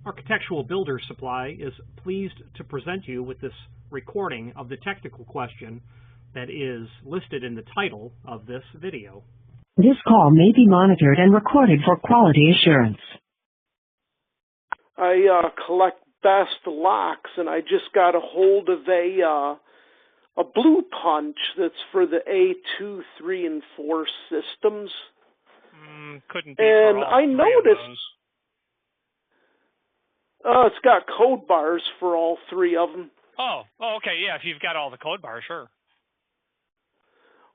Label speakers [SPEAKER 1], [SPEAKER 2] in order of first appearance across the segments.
[SPEAKER 1] Architectural Builder Supply is pleased to present you with this recording of the technical question that is listed in the title of this video.
[SPEAKER 2] This call may be monitored and recorded for quality assurance.
[SPEAKER 3] I collect best locks, and I just got a hold of a Blue Punch that's for the A2, 3, and 4 systems.
[SPEAKER 1] Couldn't be
[SPEAKER 3] and
[SPEAKER 1] for all
[SPEAKER 3] I
[SPEAKER 1] three
[SPEAKER 3] noticed
[SPEAKER 1] of those.
[SPEAKER 3] It's got code bars for all three of them.
[SPEAKER 1] Oh, okay, yeah, if you've got all the code bars, sure.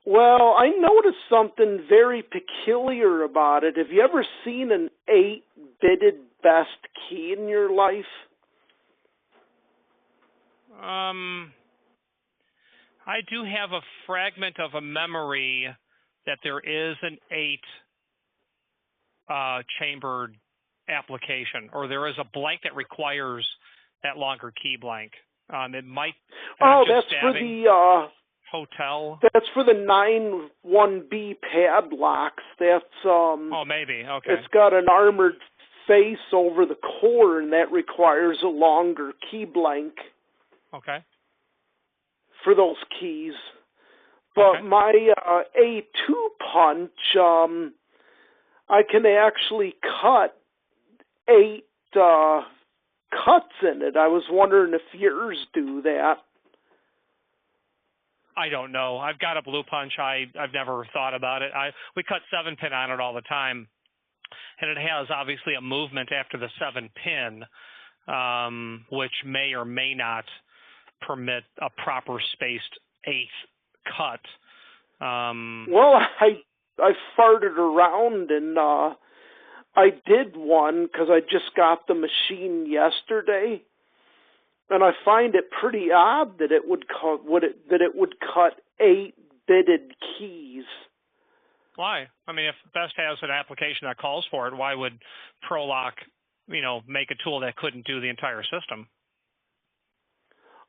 [SPEAKER 3] Well, I noticed something very peculiar about it. Have you ever seen an 8-bitted best key in your life?
[SPEAKER 1] I do have a fragment of a memory that there is an 8-chambered application, or there is a blank that requires that longer key blank. It might.
[SPEAKER 3] That's for the
[SPEAKER 1] hotel.
[SPEAKER 3] That's for the 9-1B padlocks. That's
[SPEAKER 1] Oh, maybe. Okay.
[SPEAKER 3] It's got an armored face over the core, and that requires a longer key blank.
[SPEAKER 1] Okay.
[SPEAKER 3] For those keys. But
[SPEAKER 1] okay.
[SPEAKER 3] my A2 punch, I can actually cut 8 cuts in it. I was wondering if yours do that.
[SPEAKER 1] I don't know. I've got a Blue Punch. I've never thought about it. We cut 7-pin on it all the time, and it has obviously a movement after the 7-pin, which may or may not permit a proper spaced 8th cut.
[SPEAKER 3] Well, I farted around, and I did one because I just got the machine yesterday, and I find it pretty odd that it would cut 8-bitted keys.
[SPEAKER 1] Why? I mean, if Best has an application that calls for it, why would Pro Lok, make a tool that couldn't do the entire system?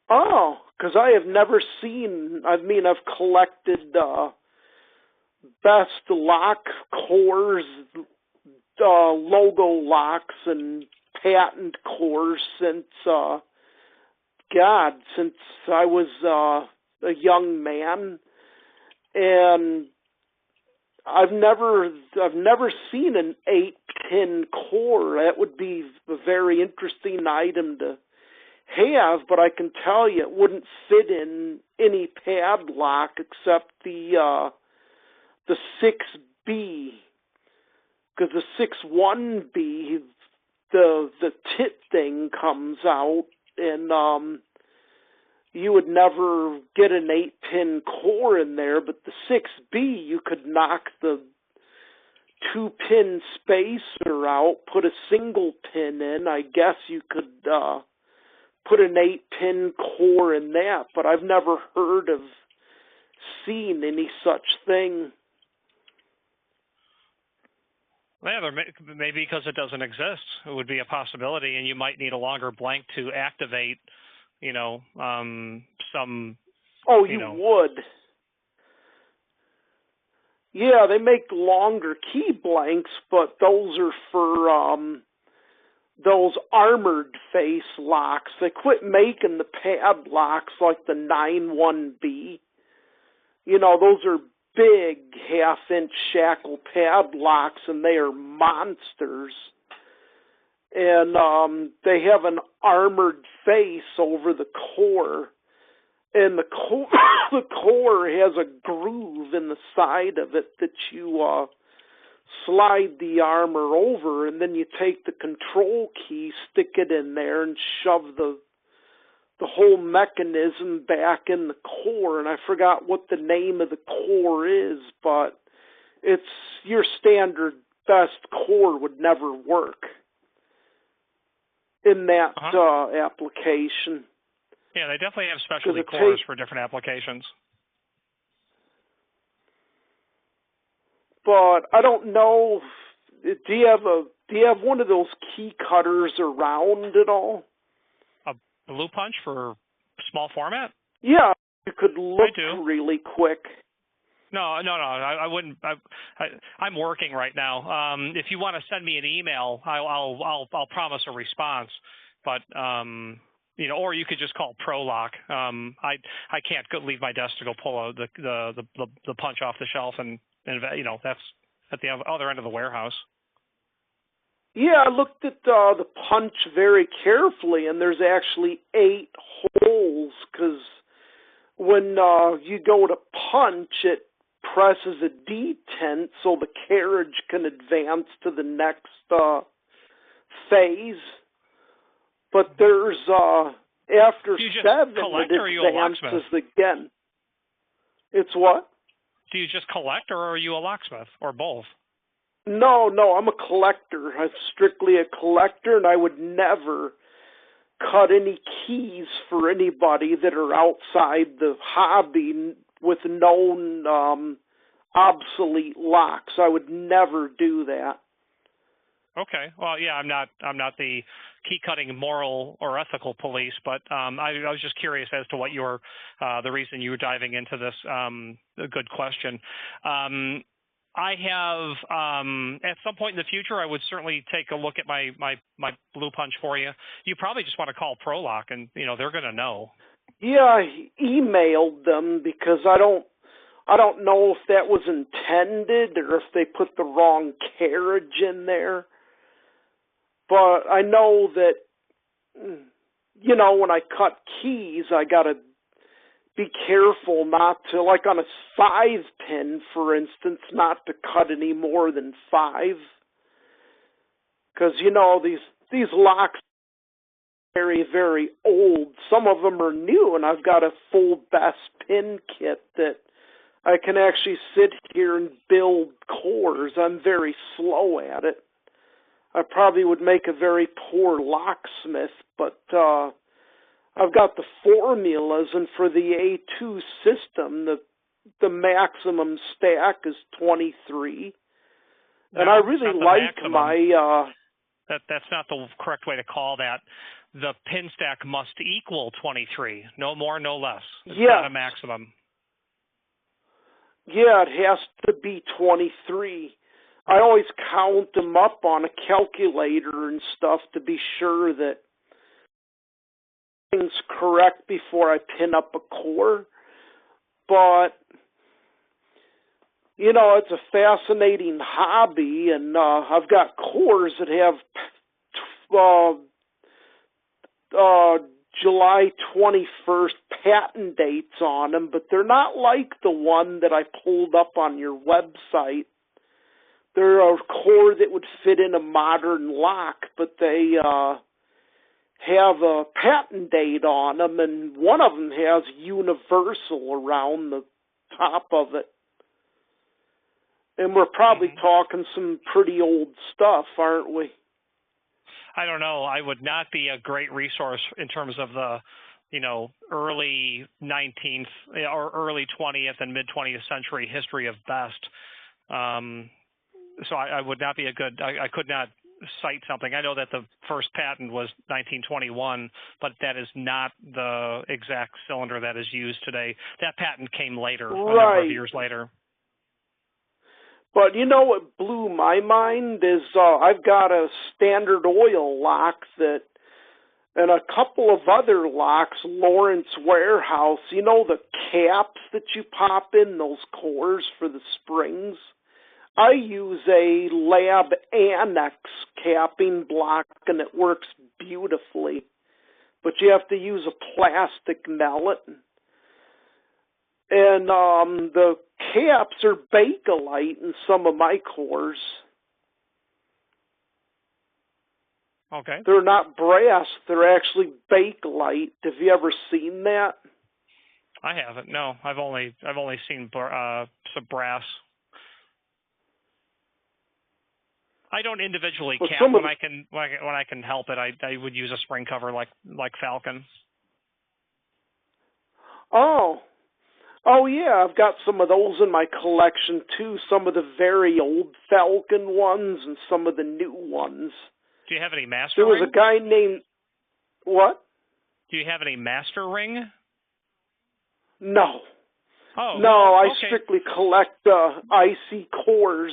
[SPEAKER 3] Oh, because I have never seen. I've collected best lock cores, logo locks, and patent cores since I was a young man, and I've never seen an 8-pin core. That would be a very interesting item to have, but I can tell you it wouldn't fit in any padlock except the 6B, because the 6-1B, the tit thing comes out, and you would never get an 8-pin core in there, but the 6B, you could knock the 2-pin spacer out, put a single pin in. I guess you could put an 8-pin core in that, but I've never heard of seeing any such thing.
[SPEAKER 1] Yeah, maybe because it doesn't exist, it would be a possibility, and you might need a longer blank to activate, some.
[SPEAKER 3] Oh, you would. Yeah, they make longer key blanks, but those are for those armored face locks. They quit making the padlocks like the 9-1B. Those are big half-inch shackle padlocks, and they are monsters. And they have an armored face over the core, and the core has a groove in the side of it that you slide the armor over, and then you take the control key, stick it in there, and shove the whole mechanism back in the core. And I forgot what the name of the core is, but it's your standard best core would never work in that application.
[SPEAKER 1] Yeah, they definitely have specialty cores for different applications.
[SPEAKER 3] But I don't know. Do you have one of those key cutters around at all?
[SPEAKER 1] A Blue Punch for small format?
[SPEAKER 3] Yeah, you could look really quick.
[SPEAKER 1] No. I wouldn't. I'm working right now. If you want to send me an email, I'll promise a response. But or you could just call Pro Lok. I can't leave my desk to go pull the punch off the shelf, and that's at the other end of the warehouse.
[SPEAKER 3] Yeah, I looked at the punch very carefully, and there's actually 8 holes, because when you go to punch, it presses a detent so the carriage can advance to the next phase. But there's, after 7, it advances again. It's what?
[SPEAKER 1] Do you just collect, or are you a locksmith, or both?
[SPEAKER 3] No, I'm a collector. I'm strictly a collector, and I would never cut any keys for anybody that are outside the hobby with known obsolete locks. I would never do that.
[SPEAKER 1] Okay. Well, yeah, I'm not the key cutting moral or ethical police, but I was just curious as to what the reason you were diving into this. A good question. I have at some point in the future, I would certainly take a look at my Blue Punch for you. You probably just want to call Pro Lok, and they're going to know.
[SPEAKER 3] Yeah, I emailed them because I don't know if that was intended or if they put the wrong carriage in there. But I know that when I cut keys, I got to be careful not to, like on a 5-pin, for instance, not to cut any more than 5. Because, these locks are very, very old. Some of them are new, and I've got a full best pin kit that I can actually sit here and build cores. I'm very slow at it. I probably would make a very poor locksmith, but I've got the formulas, and for the A2 system, the maximum stack is 23.
[SPEAKER 1] No,
[SPEAKER 3] and I really like my...
[SPEAKER 1] That's not the correct way to call that. The pin stack must equal 23. No more, no less. It's not a maximum. Yeah,
[SPEAKER 3] it has to be 23. I always count them up on a calculator and stuff to be sure that things correct before I pin up a core. But it's a fascinating hobby, and I've got cores that have July 21st patent dates on them, but they're not like the one that I pulled up on your website. They're a core that would fit in a modern lock, but they have a patent date on them, and one of them has universal around the top of it. And we're probably talking some pretty old stuff, aren't we?
[SPEAKER 1] I don't know. I would not be a great resource in terms of the, early 19th or early 20th and mid 20th century history of best. So I would not be I could not cite something. I know that the first patent was 1921, but that is not the exact cylinder that is used today. That patent came later, a number of years later.
[SPEAKER 3] But what blew my mind is I've got a Standard Oil lock and a couple of other locks, Lawrence Warehouse, the caps that you pop in, those cores for the springs. I use a Lab Annex capping block, and it works beautifully. But you have to use a plastic mallet. And the caps are Bakelite in some of my cores.
[SPEAKER 1] Okay.
[SPEAKER 3] They're not brass. They're actually Bakelite. Have you ever seen that?
[SPEAKER 1] I haven't. No, I've only seen some brass. I don't individually cap when I can help it. I would use a spring cover like Falcon. Oh yeah, I've got some of those in my collection too. Some of the very old Falcon ones and some of the new ones. Do you have any master? There was a guy named what? Do you have any master ring? No. Oh,
[SPEAKER 3] No,
[SPEAKER 1] well,
[SPEAKER 3] I
[SPEAKER 1] okay.
[SPEAKER 3] strictly collect IC cores,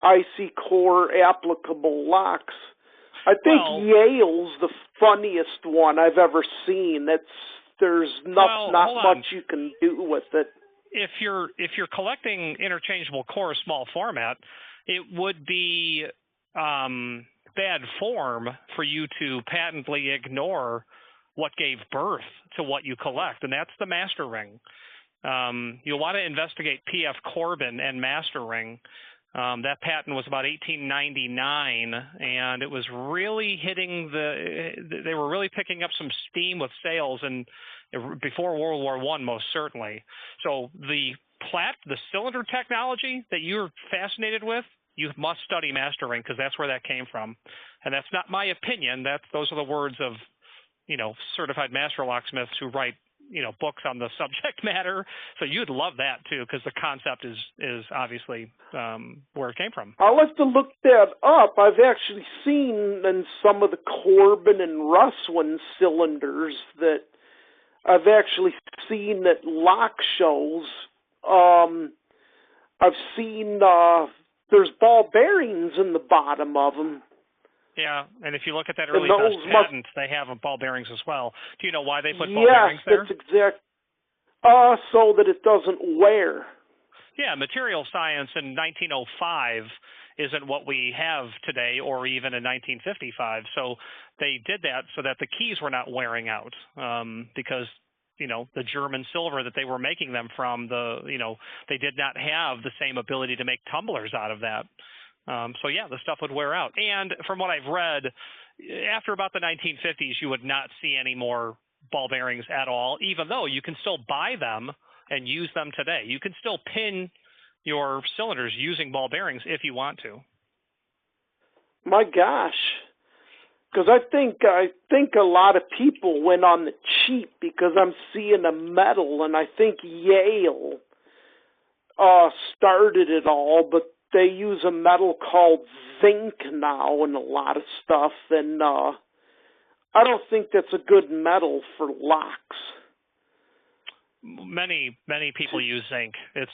[SPEAKER 3] IC core applicable locks. I think
[SPEAKER 1] Well,
[SPEAKER 3] Yale's the funniest one I've ever seen. There's not
[SPEAKER 1] hold on.
[SPEAKER 3] much you can do with it.
[SPEAKER 1] If you're collecting interchangeable core small format, it would be bad form for you to patently ignore what gave birth to what you collect, and that's the master ring. You'll want to investigate P.F. Corbin and master ring. That patent was about 1899, and it was really they were really picking up some steam with sales, and before World War I, most certainly. So the cylinder technology that you're fascinated with, you must study master ring, because that's where that came from. And that's not my opinion. Those are the words of, certified master locksmiths who write, books on the subject matter. So you'd love that too, because the concept is obviously where it came from.
[SPEAKER 3] I'll have to look that up. I've actually seen in some of the Corbin and Russwin cylinders that I've actually seen at lock shows. I've seen there's ball bearings in the bottom of them.
[SPEAKER 1] Yeah, and if you look at that early Best patent, they have ball bearings as well. Do you know why they put ball bearings there?
[SPEAKER 3] Yes, that's exact. So that it doesn't wear.
[SPEAKER 1] Yeah, material science in 1905 isn't what we have today, or even in 1955. So they did that so that the keys were not wearing out, because the German silver that they were making them from, they did not have the same ability to make tumblers out of that. So yeah, the stuff would wear out. And from what I've read, after about the 1950s, you would not see any more ball bearings at all, even though you can still buy them and use them today. You can still pin your cylinders using ball bearings if you want to.
[SPEAKER 3] My gosh. Because I think a lot of people went on the cheap, because I'm seeing a metal, and I think Yale started it all, but they use a metal called zinc now in a lot of stuff, and I don't think that's a good metal for locks.
[SPEAKER 1] Many people use zinc. It's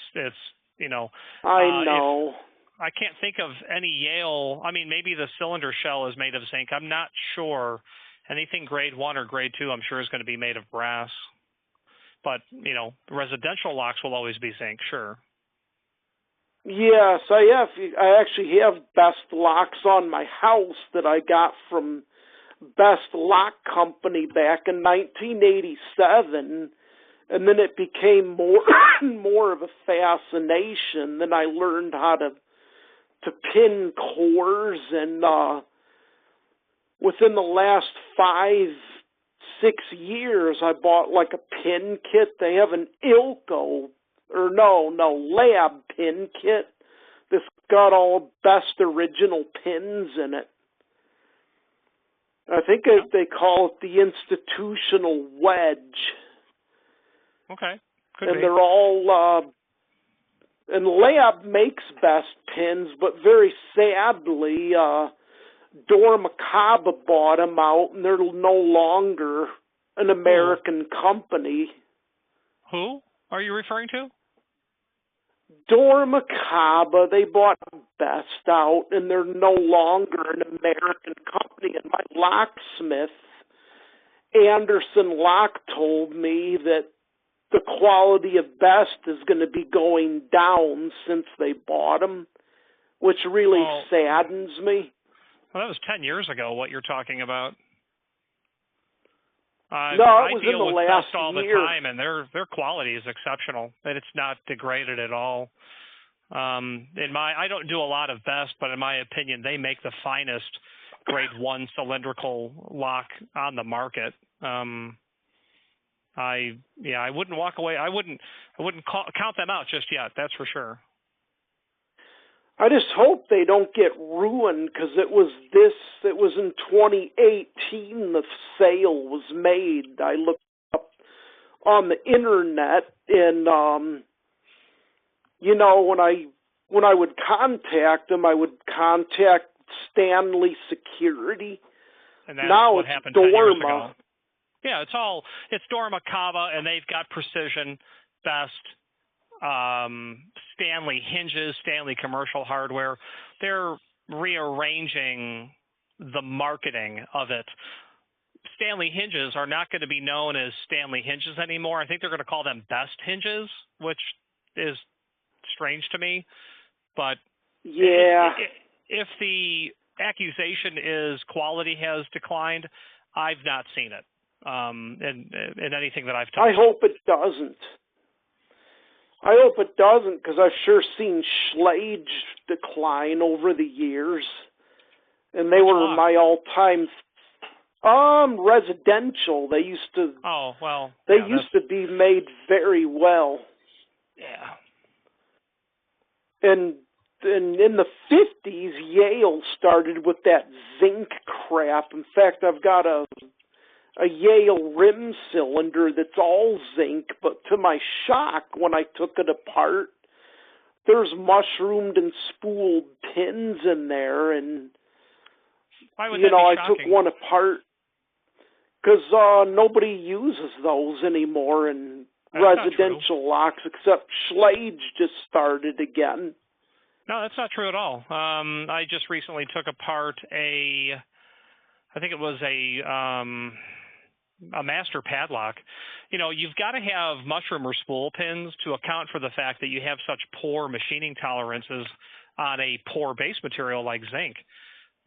[SPEAKER 3] I know.
[SPEAKER 1] I can't think of any Yale. I mean, maybe the cylinder shell is made of zinc. I'm not sure. Anything grade 1 or grade 2, I'm sure, is going to be made of brass. But, residential locks will always be zinc, sure.
[SPEAKER 3] Yes, I actually have Best locks on my house that I got from Best Lock Company back in 1987. And then it became more and more of a fascination. Then I learned how to pin cores, and within the last 5-6 years, I bought like a pin kit. They have an lab pin kit that's got all Best original pins in it. I think they call it the institutional wedge.
[SPEAKER 1] Okay.
[SPEAKER 3] And they're all, and Lab makes Best pins, but very sadly, Dormacaba bought them out, and they're no longer an American company.
[SPEAKER 1] Who are you referring to?
[SPEAKER 3] Dormacaba, they bought Best out, and they're no longer an American company. And my locksmith, Anderson Lock, told me that the quality of Best is going to be going down since they bought them, which really saddens me.
[SPEAKER 1] Well, that was 10 years ago, what you're talking about.
[SPEAKER 3] No, it was in the last
[SPEAKER 1] Best all
[SPEAKER 3] year.
[SPEAKER 1] The time, and their quality is exceptional. And it's not degraded at all. I don't do a lot of Best, but in my opinion, they make the finest grade 1 cylindrical lock on the market. I wouldn't walk away. I wouldn't count them out just yet. That's for sure.
[SPEAKER 3] I just hope they don't get ruined, because it was in 2018 the sale was made. I looked up on the internet, and when I would contact them, I would contact Stanley Security.
[SPEAKER 1] And that's
[SPEAKER 3] now
[SPEAKER 1] what
[SPEAKER 3] it's
[SPEAKER 1] happened 10 years ago.
[SPEAKER 3] Dorma.
[SPEAKER 1] Yeah, it's Dormacaba, and they've got Precision, Best, Stanley hinges, Stanley commercial hardware. They're rearranging the marketing of it. Stanley hinges are not going to be known as Stanley hinges anymore. I think they're going to call them best hinges, which is strange to me. But
[SPEAKER 3] yeah,
[SPEAKER 1] if the accusation is quality has declined, I've not seen it in anything that I've touched.
[SPEAKER 3] I hope it doesn't. I hope it doesn't, because I've sure seen Schlage decline over the years, and they were my all-time. Residential. They used to.
[SPEAKER 1] Oh well.
[SPEAKER 3] They used to be made very well.
[SPEAKER 1] Yeah.
[SPEAKER 3] And in the 50s, Yale started with that zinc crap. In fact, I've got a Yale rim cylinder that's all zinc, but to my shock, when I took it apart, there's mushroomed and spooled pins in there, and
[SPEAKER 1] why would that be shocking?
[SPEAKER 3] I took one apart because nobody uses those anymore in residential locks, except Schlage just started again.
[SPEAKER 1] No, that's not true at all. I just recently took apart I think it was a master padlock. You've got to have mushroom or spool pins to account for the fact that you have such poor machining tolerances on a poor base material like zinc.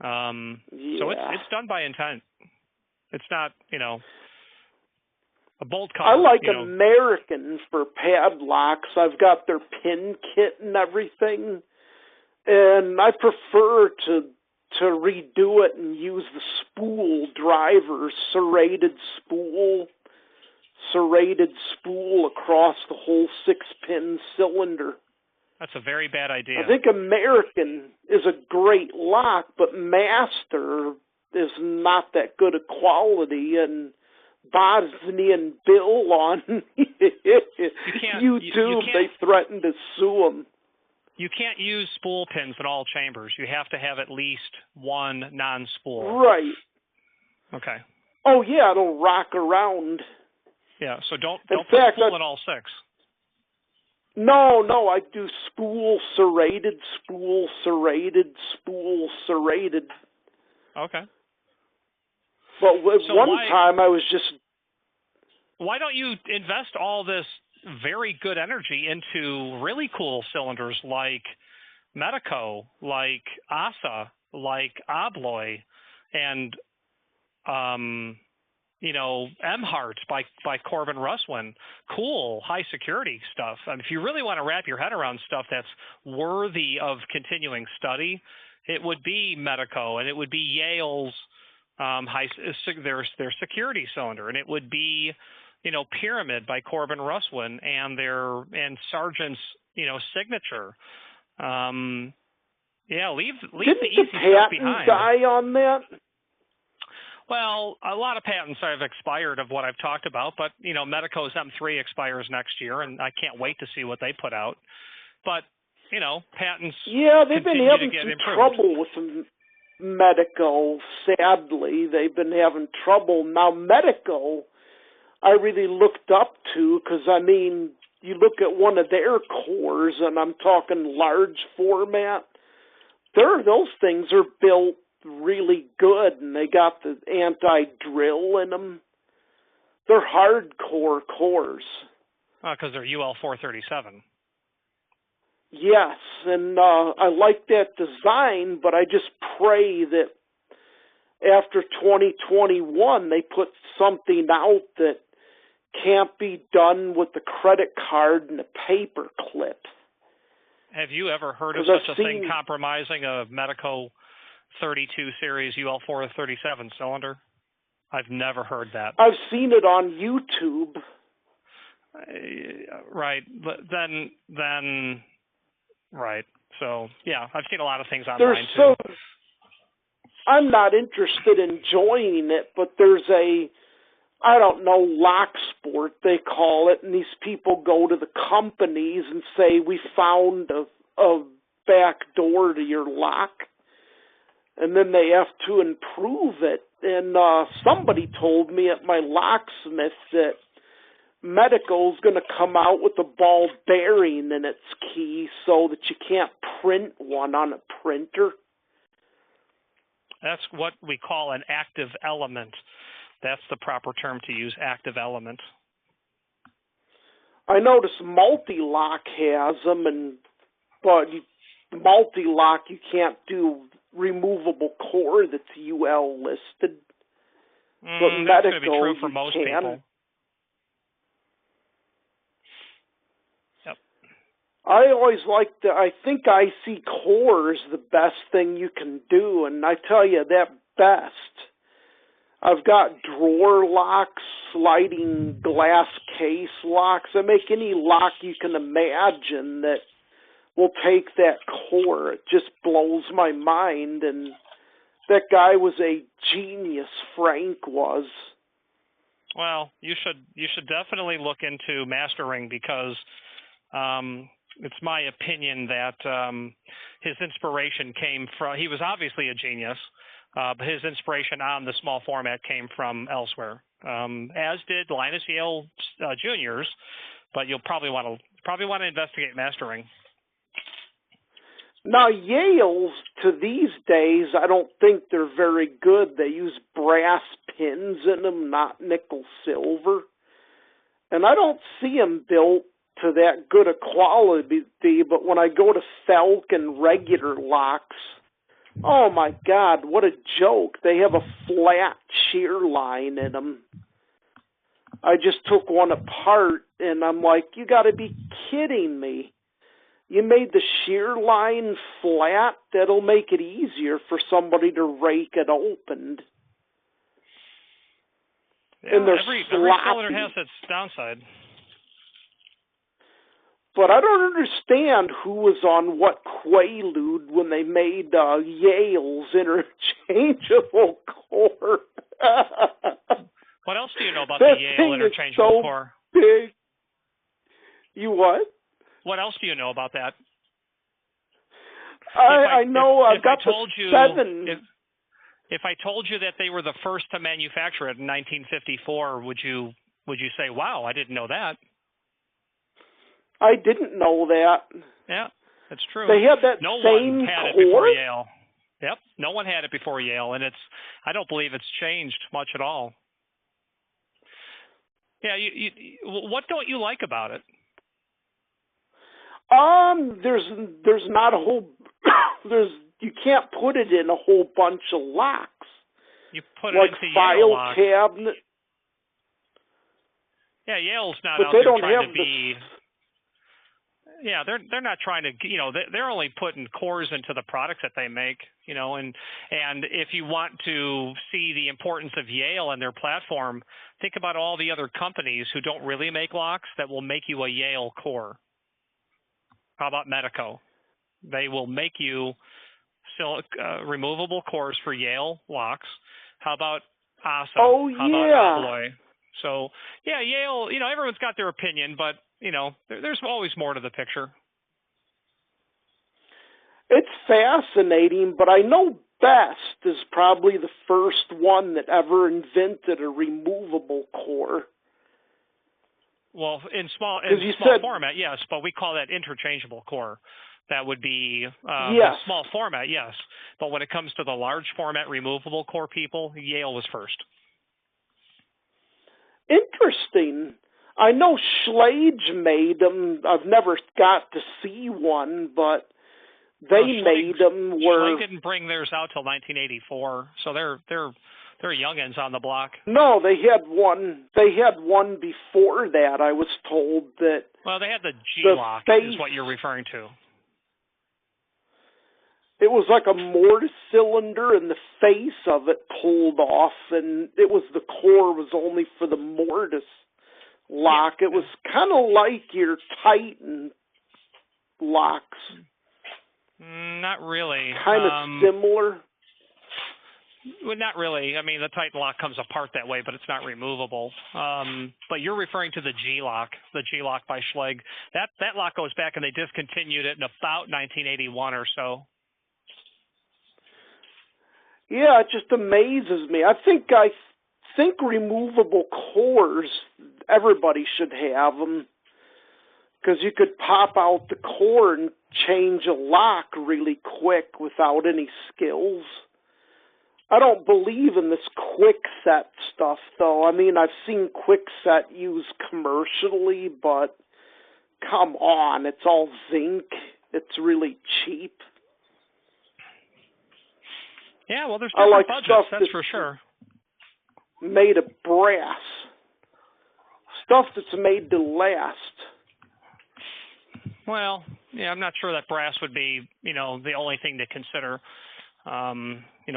[SPEAKER 1] So it's done by intent. It's not, a bolt cutter.
[SPEAKER 3] I like American for padlocks. I've got their pin kit and everything, and I prefer to redo it and use the spool drivers, serrated spool across the whole 6-pin cylinder.
[SPEAKER 1] That's a very bad idea.
[SPEAKER 3] I think American is a great lock, but Master is not that good a quality, and Bosnian Bill on YouTube, they threatened to sue him.
[SPEAKER 1] You can't use spool pins in all chambers. You have to have at least one non-spool.
[SPEAKER 3] Right.
[SPEAKER 1] Okay.
[SPEAKER 3] Oh, yeah, it'll rock around.
[SPEAKER 1] Yeah, so don't put spool in all 6.
[SPEAKER 3] No, I do spool, serrated, spool, serrated, spool, serrated.
[SPEAKER 1] Okay.
[SPEAKER 3] But time I was just...
[SPEAKER 1] Why don't you invest all this very good energy into really cool cylinders like Medico, like ASA, like Abloy, and Emhart by Corbin Russwin. Cool, high security stuff. I mean, if you really want to wrap your head around stuff that's worthy of continuing study, it would be Medico, and it would be Yale's their security cylinder, and it would be Pyramid by Corbin Russwin and Sargent's signature. Leave the easy stuff behind.
[SPEAKER 3] Didn't the patent die on that?
[SPEAKER 1] Well, a lot of patents have expired of what I've talked about, but Medico's M3 expires next year, and I can't wait to see what they put out. But patents.
[SPEAKER 3] Yeah, they've been having
[SPEAKER 1] some
[SPEAKER 3] trouble with them. Medico, sadly, they've been having trouble. Now, Medico, I really looked up to, because, you look at one of their cores, and I'm talking large format, those things are built really good, and they got the anti-drill in them. They're hardcore cores.
[SPEAKER 1] Because they're UL 437.
[SPEAKER 3] Yes, and I like that design, but I just pray that after 2021 they put something out that can't be done with the credit card and a paper clip.
[SPEAKER 1] Have you ever heard of such a thing compromising a Medico 32 series UL 437 cylinder? I've never heard that.
[SPEAKER 3] I've seen it on YouTube.
[SPEAKER 1] Right, then. Right. So, yeah, I've seen a lot of things online, too.
[SPEAKER 3] I'm not interested in joining it, but there's lock sport, they call it, and these people go to the companies and say, we found a back door to your lock, and then they have to improve it. And somebody told me at my locksmith that Medical's going to come out with a ball bearing in its key so that you can't print one on a printer.
[SPEAKER 1] That's what we call an active element. That's the proper term to use, active element.
[SPEAKER 3] I notice Multi-Lock has them, but Multi-Lock, you can't do removable core that's UL listed. But
[SPEAKER 1] that's
[SPEAKER 3] Medical,
[SPEAKER 1] going to be true for most people. Yep.
[SPEAKER 3] I always I think IC core is the best thing you can do, and I tell you that best. I've got drawer locks, sliding glass case locks. I make any lock you can imagine that will take that core. It just blows my mind, and that guy was a genius, Frank was.
[SPEAKER 1] Well, you should definitely look into mastering because it's my opinion that his inspiration came from, he was obviously a genius, but his inspiration on the small format came from elsewhere, as did Linus Yale Jr.'s, but you'll probably want to investigate mastering.
[SPEAKER 3] Now, Yale's, to these days, I don't think they're very good. They use brass pins in them, not nickel silver. And I don't see them built to that good a quality, but when I go to Falcon regular locks, oh my God, what a joke. They have a flat shear line in them. I just took one apart, and I'm like, you got to be kidding me. You made the shear line flat? That'll make it easier for somebody to rake it open.
[SPEAKER 1] Yeah,
[SPEAKER 3] and they're
[SPEAKER 1] every
[SPEAKER 3] sloppy.
[SPEAKER 1] cylinder has its downside.
[SPEAKER 3] But I don't understand who was on what quaalude when they made Yale's interchangeable core.
[SPEAKER 1] What else do you know about
[SPEAKER 3] that
[SPEAKER 1] the Yale
[SPEAKER 3] thing
[SPEAKER 1] interchangeable
[SPEAKER 3] is so
[SPEAKER 1] core?
[SPEAKER 3] Big. You what?
[SPEAKER 1] What else do you know about that?
[SPEAKER 3] I know I've got the 7.
[SPEAKER 1] If I told you that they were the first to manufacture it in 1954, would you say, "Wow, I didn't know that"?
[SPEAKER 3] I didn't know that.
[SPEAKER 1] Yeah, that's true.
[SPEAKER 3] They had that
[SPEAKER 1] no
[SPEAKER 3] same
[SPEAKER 1] one had
[SPEAKER 3] core?
[SPEAKER 1] it before Yale. Yep, no one had it before Yale, and I don't believe it's changed much at all. Yeah, what don't you like about it?
[SPEAKER 3] There's not a whole you can't put it in a whole bunch of locks.
[SPEAKER 1] You put it
[SPEAKER 3] like
[SPEAKER 1] into
[SPEAKER 3] file
[SPEAKER 1] Yale lock.
[SPEAKER 3] cabinet.
[SPEAKER 1] Yeah, Yale's not
[SPEAKER 3] but
[SPEAKER 1] out
[SPEAKER 3] they
[SPEAKER 1] there
[SPEAKER 3] don't
[SPEAKER 1] trying
[SPEAKER 3] have
[SPEAKER 1] to be. Yeah, they're not trying to, they're only putting cores into the products that they make, and if you want to see the importance of Yale and their platform, think about all the other companies who don't really make locks that will make you a Yale core. How about Medico? They will make you removable cores for Yale locks. How about ASA?
[SPEAKER 3] Oh,
[SPEAKER 1] How
[SPEAKER 3] yeah.
[SPEAKER 1] about Alloy? So, yeah, Yale, everyone's got their opinion, but, there's always more to the picture.
[SPEAKER 3] It's fascinating, but I know Best is probably the first one that ever invented a removable core.
[SPEAKER 1] Well, in small format, yes, but we call that interchangeable core. That would be
[SPEAKER 3] yes.
[SPEAKER 1] small format, yes. But when it comes to the large format removable core people, Yale was first.
[SPEAKER 3] Interesting. I know Schlage made them. I've never got to see one, but they made them.
[SPEAKER 1] Schlage didn't bring theirs out till 1984, so they're youngins on the block.
[SPEAKER 3] No, they had one. They had one before that. I was told that.
[SPEAKER 1] Well, they had the G-Lock, is what you're referring to.
[SPEAKER 3] It was like a mortise cylinder, and the face of it pulled off, and the core was only for the mortise lock.
[SPEAKER 1] Yeah.
[SPEAKER 3] It was kind of like your Titan locks.
[SPEAKER 1] Not really.
[SPEAKER 3] Kind of similar.
[SPEAKER 1] Well, not really. I mean, the Titan lock comes apart that way, but it's not removable. But you're referring to the G-Lock by Schlage. That lock goes back, and they discontinued it in about 1981 or so. Yeah,
[SPEAKER 3] it just amazes me. I think removable cores everybody should have them, because you could pop out the core and change a lock really quick without any skills. I don't believe in this quick set stuff, though. I mean, I've seen quick set used commercially, but come on, it's all zinc. It's really cheap.
[SPEAKER 1] Yeah, well, there's different budgets, that's for sure.
[SPEAKER 3] Made of brass. Stuff that's made to last.
[SPEAKER 1] Well, yeah, I'm not sure that brass would be, the only thing to consider.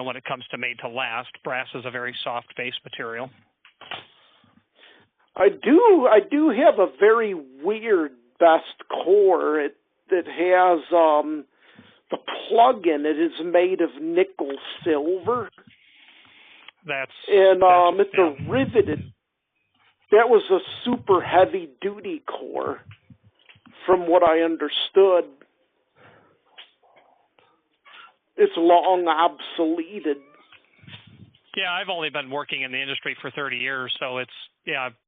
[SPEAKER 1] When it comes to made to last, brass is a very soft base material.
[SPEAKER 3] I do have a very weird best core. It has the plug in it is made of nickel silver. It's a riveted. That was a super heavy duty core, from what I understood. It's long obsoleted.
[SPEAKER 1] Yeah, I've only been working in the industry for 30 years, so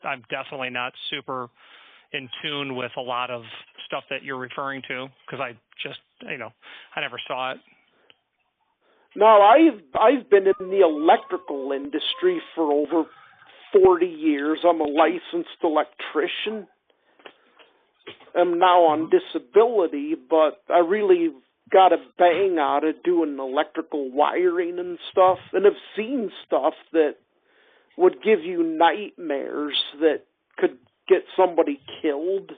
[SPEAKER 1] I'm definitely not super in tune with a lot of stuff that you're referring to, because I just, I never saw it.
[SPEAKER 3] No, I've been in the electrical industry for over 40 years. I'm a licensed electrician. I'm now on disability, but I really got a bang out of doing electrical wiring and stuff, and have seen stuff that would give you nightmares that could get somebody killed.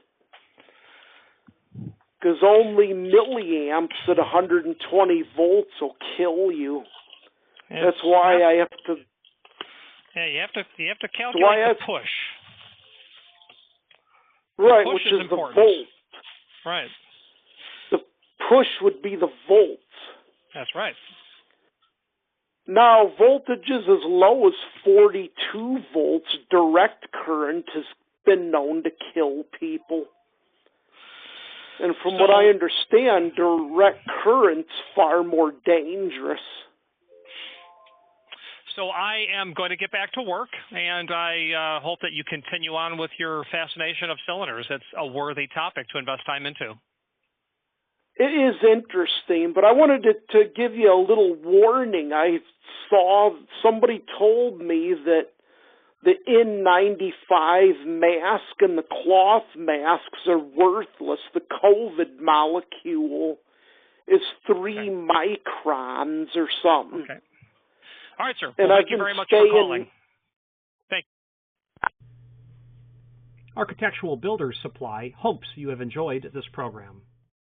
[SPEAKER 3] Because only milliamps at 120 volts will kill you. That's why I have to.
[SPEAKER 1] Yeah, you have to calculate the push.
[SPEAKER 3] Right,
[SPEAKER 1] push
[SPEAKER 3] which is
[SPEAKER 1] important.
[SPEAKER 3] The volt.
[SPEAKER 1] Right.
[SPEAKER 3] The push would be the volts.
[SPEAKER 1] That's right.
[SPEAKER 3] Now, voltages as low as 42 volts, direct current has been known to kill people. And from what I understand, direct current's far more dangerous.
[SPEAKER 1] So I am going to get back to work, and I hope that you continue on with your fascination of cylinders. It's a worthy topic to invest time into.
[SPEAKER 3] It is interesting, but I wanted to give you a little warning. I saw somebody told me that the N95 mask and the cloth masks are worthless. The COVID molecule is 3 microns or something.
[SPEAKER 1] Okay. All right, sir.
[SPEAKER 3] And
[SPEAKER 1] thank you very much for calling. Thank you.
[SPEAKER 4] Architectural Builders Supply hopes you have enjoyed this program.